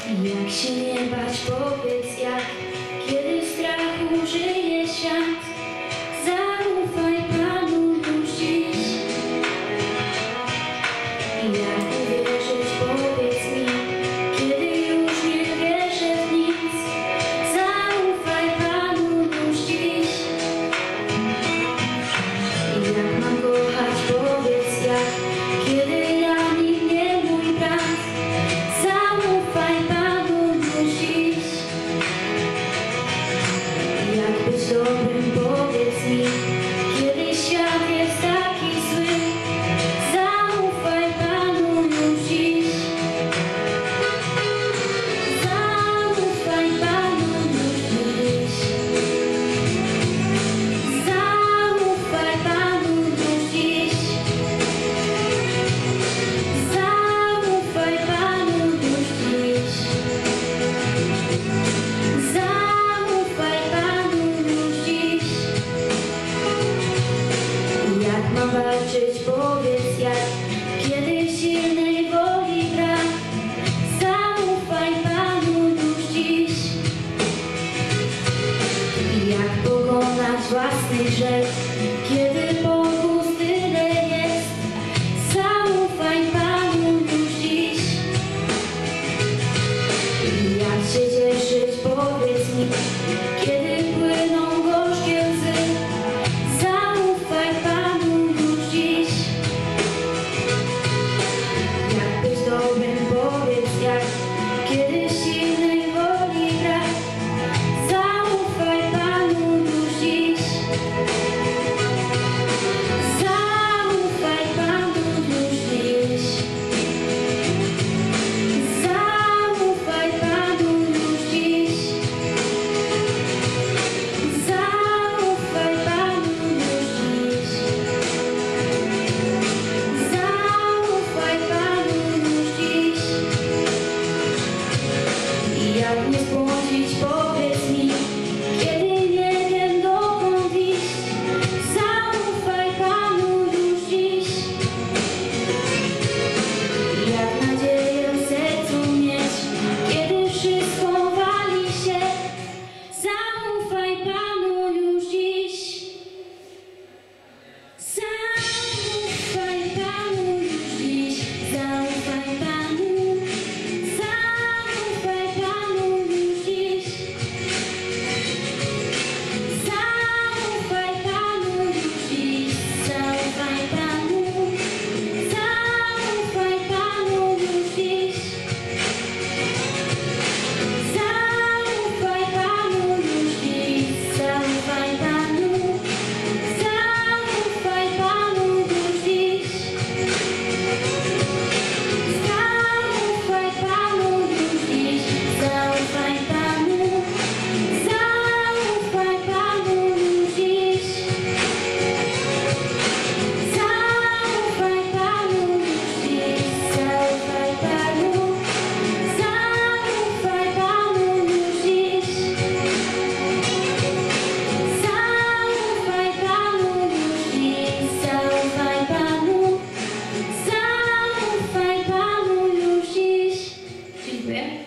Jak się nie bać, powiedz jak, kiedy w strachu żyje świat. Zaufaj Panu już dziś. Jak uwierzyć, powiedz mi, kiedy już nie wierzę w nic. Zaufaj Panu już dziś. Jak mam kochać, powiedz jak, kiedy rani mnie mój brat. Zaufaj Panu już dziś. Jak być dobrym, powiedz mi, kiedy świat jest taki zły. Zaufaj Panu już dziś. Zaufaj Panu już dziś. Zaufaj Panu już dziś. Zaufaj Panu już dziś. Zaufaj Panu już dziś. Jak mam walczyć, powiedz jak, kiedy silnej woli brak. Zaufaj Panu już dziś. Jak pokonać własny grzech, kiedy pokus tyle jest. Zaufaj Panu już dziś. Jak się cieszyć, powiedz mi, kiedy płyną gorzkie łzy. Zaufaj Panu już dziś. Jak być dobrym, powiedz jak, kiedy silnej woli brak. Zaufaj Panu już dziś. Zaufaj Panu już dziś. Zaufaj Panu już dziś. Zaufaj Panu już dziś. Zaufaj Panu już dziś. Jak nie zbłądzić, powiedz mi, kiedy nie wiem dokąd iść. Zaufaj Panu już dziś. Jak nadzieję w sercu mieć, kiedy wszystko wali się. Zaufaj Panu już dziś. Zaufaj Panu już dziś. Zaufaj Panu. Zaufaj Panu już dziś. Zaufaj Panu już dziś. Zaufaj Panu. Zaufaj Panu już dziś. Zaufaj Panu już dziś. Zaufaj Panu. Zaufaj Panu już dziś. Zaufaj Panu już dziś. Zaufaj Panu. Zaufaj Panu już dziś. Zaufaj Panu już dziś. Zaufaj Panu. Zaufaj Panu już dziś. Zaufaj Panu już dziś. Zaufaj Panu. Zaufaj Panu już dziś. Dziękuję.